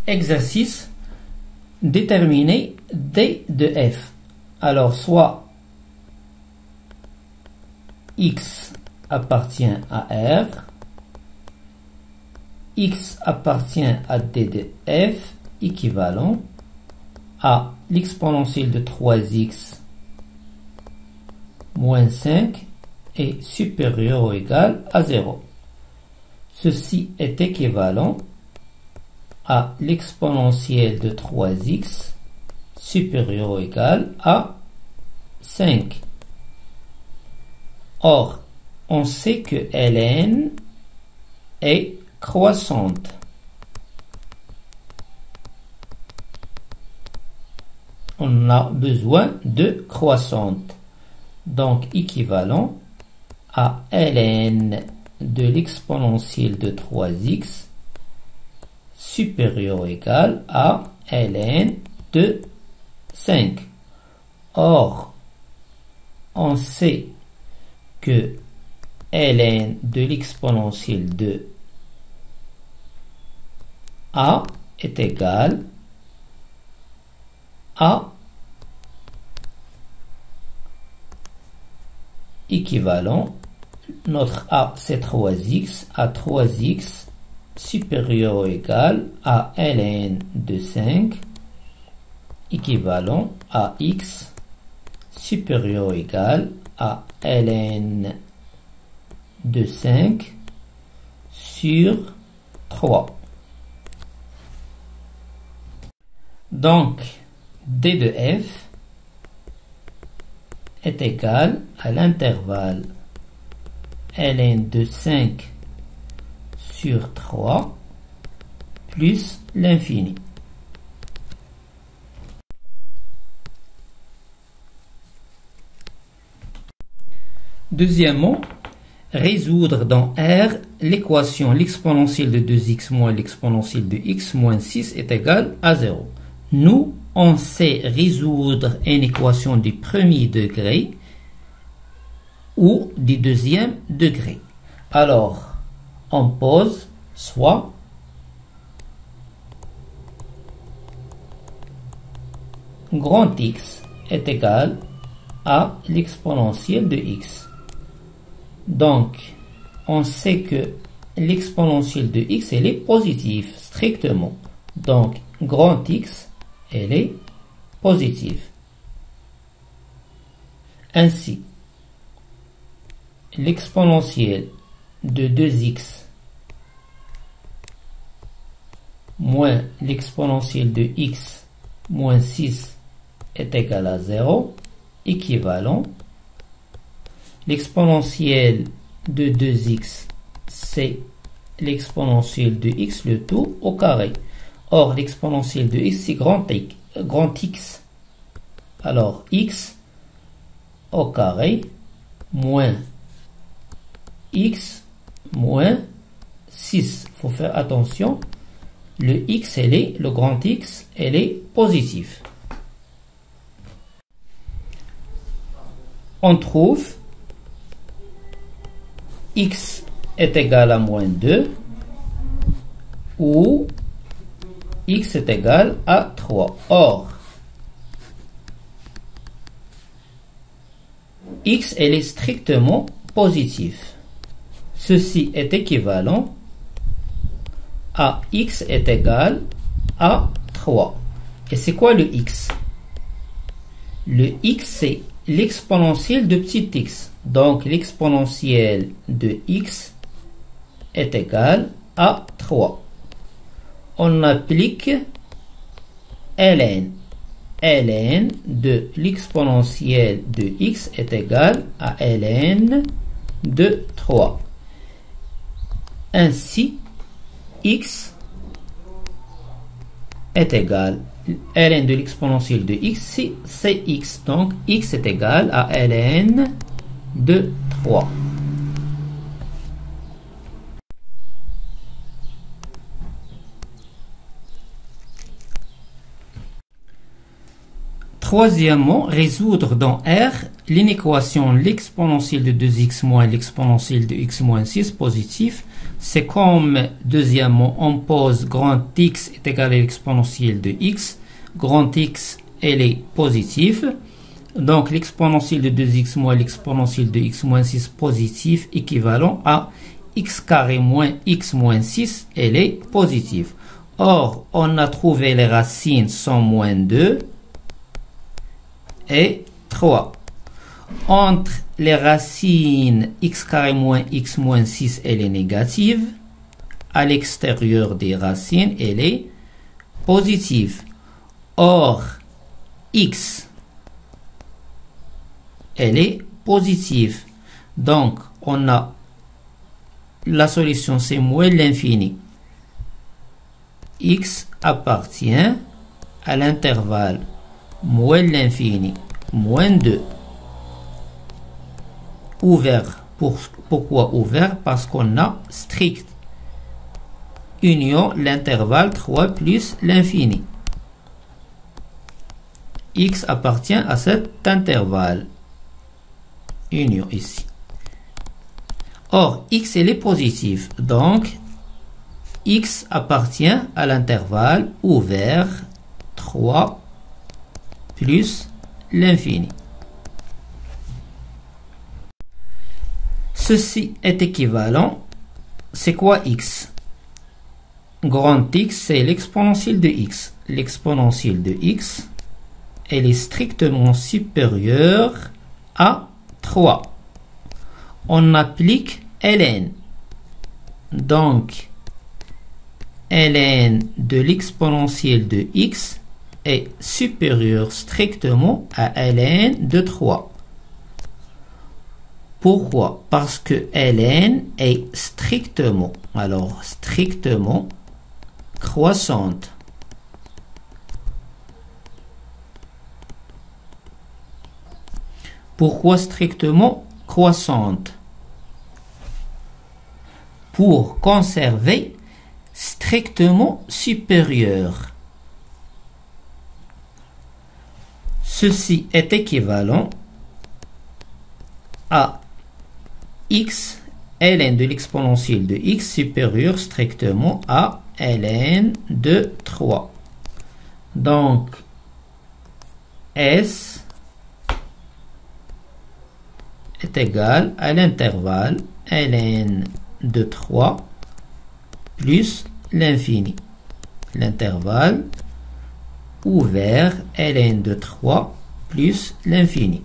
Exercice, déterminer d de f. Alors, soit x appartient à R, x appartient à d de f, équivalent à l'exponentielle de 3x moins 5 est supérieur ou égal à 0. Ceci est équivalent à l'exponentielle de 3x supérieur ou égal à 5. Or, on sait que ln est croissante. On a besoin de croissante. Donc, équivalent à ln de l'exponentielle de 3x supérieur ou égal à ln de 5. Or, on sait que ln de l'exponentielle de a est égal à équivalent, notre a c'est 3x, à 3x supérieur ou égal à ln de 5 équivalent à x supérieur ou égal à ln de 5 sur 3. Donc, d de f est égal à l'intervalle ln de 5 sur 3 plus l'infini. Deuxièmement, résoudre dans R l'équation l'exponentielle de 2x moins l'exponentielle de x moins 6 est égal à 0. Nous, on sait résoudre une équation du premier degré ou du deuxième degré. Alors, on pose soit grand X est égal à l'exponentielle de x. Donc, on sait que l'exponentielle de x, elle est positive, strictement. Donc, grand X, elle est positive. Ainsi, l'exponentielle de 2x moins l'exponentielle de x moins 6 est égal à 0, équivalent. L'exponentielle de 2x, c'est l'exponentielle de x, le tout au carré. Or, l'exponentielle de x, c'est grand X. Alors, x au carré moins x moins 6. Il faut faire attention. Le x, le grand X, elle est positif. On trouve x est égal à moins 2 ou x est égal à 3. Or, x elle est strictement positif. Ceci est équivalent à x est égal à 3. Et c'est quoi le x? Le x c'est l'exponentielle de petit x. Donc l'exponentielle de x est égal à 3. On applique ln. ln de l'exponentielle de x est égal à ln de 3. Ainsi, x est égal ln de l'exponentielle de x, c'est x. Donc, x est égal à ln de 3. Troisièmement, résoudre dans R l'inéquation l'exponentielle de 2x moins l'exponentielle de x moins 6 positif c'est comme, deuxièmement, on pose grand X est égal à l'exponentielle de X. Grand X, elle est positive. Donc, l'exponentielle de 2x moins l'exponentielle de x moins 6 positif équivalent à x carré moins x moins 6, elle est positive. Or, on a trouvé les racines sont moins 2 et 3. Entre les racines x carré moins x moins 6, elle est négative. À l'extérieur des racines, elle est positive. Or, x, elle est positive. Donc, on a la solution, c'est moins l'infini. X appartient à l'intervalle moins l'infini, moins 2. Ouvert. Pourquoi ouvert? Parce qu'on a strict. Union l'intervalle 3 plus l'infini. X appartient à cet intervalle. Union ici. Or, x elle est positive. Donc, x appartient à l'intervalle ouvert 3 plus l'infini. Ceci est équivalent. C'est quoi x? Grand X, c'est l'exponentielle de x. L'exponentielle de x, elle est strictement supérieure à 3. On applique ln. Donc, ln de l'exponentielle de x est supérieur strictement à ln de 3. Pourquoi? Parce que ln est strictement, alors strictement croissante. Pourquoi strictement croissante? Pour conserver strictement supérieur. Ceci est équivalent à x, ln de l'exponentielle de x supérieur strictement à ln de 3. Donc, S est égal à l'intervalle ln de 3 plus l'infini. L'intervalle ouvert ln de 3 plus l'infini.